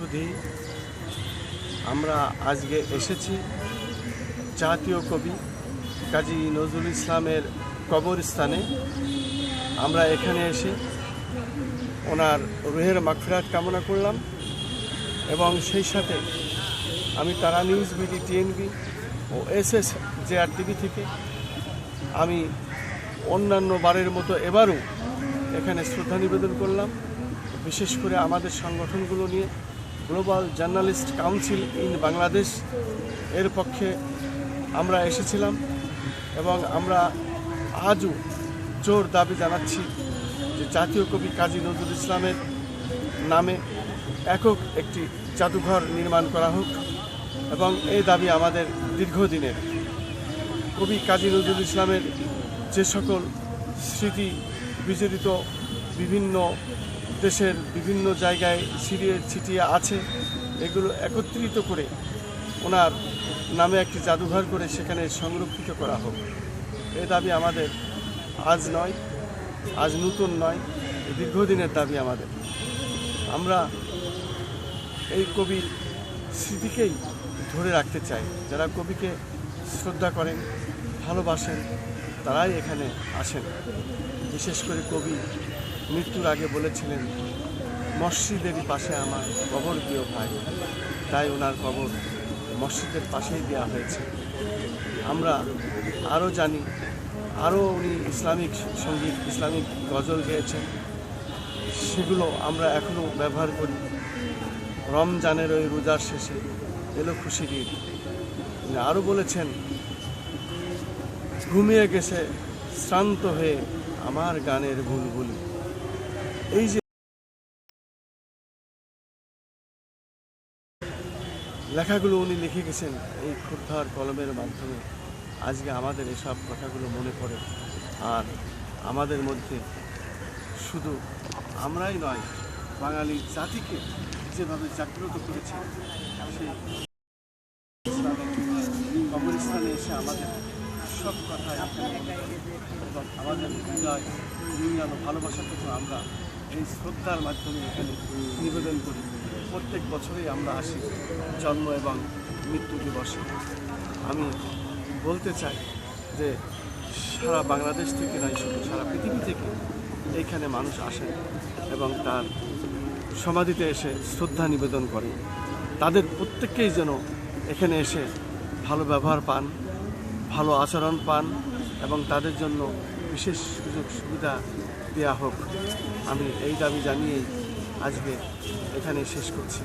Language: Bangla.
সুধী, আমরা আজকে এসেছি জাতীয় কবি কাজী নজরুল ইসলামের কবরস্থানে। আমরা এখানে এসে ওনার রুহের মাগফিরাত কামনা করলাম এবং সেই সাথে আমি তারা নিউজ, বিডি, টিএনবি ও SSJR টিভি থেকে আমি অন্যান্য বারের মতো এবারও এখানে শ্রদ্ধা নিবেদন করলাম। বিশেষ করে আমাদের সংগঠনগুলো নিয়ে global journalist council in Bangladesh এর পক্ষে আমরা এসেছিলাম এবং আমরা আজও জোর দাবি জানাচ্ছি যে জাতীয় কবি কাজী নজরুল ইসলামের নামে একক একটি জাদুঘর নির্মাণ করা হোক এবং এই দাবি আমাদের দীর্ঘদিনের। কবি কাজী নজরুল ইসলামের যে সকল স্মৃতি বিজড়িত বিভিন্ন দেশের বিভিন্ন জায়গায় ছিটিয়ে ছিটিয়ে আছে, এগুলো একত্রিত করে ওনার নামে একটি জাদুঘর করে সেখানে সংরক্ষিত করা হোক। এই দাবি আমাদের আজ নয়, আজ নতুন নয়, দীর্ঘদিনের দাবি আমাদের। আমরা এই কবির স্মৃতিকেই ধরে রাখতে চাই। যারা কবিকে শ্রদ্ধা করেন, ভালোবাসেন, তারাই এখানে আসেন। বিশেষ করে কবি মৃত্যুর আগে বলেছিলেন, মসজিদেরই পাশে আমার কবর দিও ভাই। তাই ওনার কবর মসজিদের পাশেই দেওয়া হয়েছে। আমরা আরও জানি, আরও উনি ইসলামিক সঙ্গীত, ইসলামিক গজল গেয়েছেন, সেগুলো আমরা এখনও ব্যবহার করি। রমজানের ওই রোজার শেষে এলো খুশির ঈদ। উনি আরও বলেছেন, ঘুমিয়ে গেছে শ্রান্ত হয়ে আমার গানের বুলবুলি। এই যে লেখাগুলো উনি লিখে গেছেন এই ক্ষুদ্ধার কলমের মাধ্যমে, আজকে আমাদের এসব কথাগুলো মনে পড়ে। আর আমাদের মধ্যে শুধু আমরাই নয়, বাঙালি জাতিকে যেভাবে জাগ্রত করেছে, সেই কবরস্থানে এসে আমাদের সব কথা আমাদের হৃদয় নিংড়ানো ভালোবাসাটুকু আমরা এই শ্রদ্ধার মাধ্যমে এখানে নিবেদন করি। প্রত্যেক বছরই আমরা আসি জন্ম এবং মৃত্যু দিবসে। আমি বলতে চাই যে সারা বাংলাদেশ থেকে নয়, শুধু সারা পৃথিবী থেকে এইখানে মানুষ আসেন এবং তার সমাধিতে এসে শ্রদ্ধা নিবেদন করেন। তাদের প্রত্যেককেই যেন এখানে এসে ভালো ব্যবহার পান, ভালো আচরণ পান এবং তাদের জন্য বিশেষ সুযোগ সুবিধা দেওয়া হোক। আমি এই দাবি জানিয়েই আজকে এখানে শেষ করছি।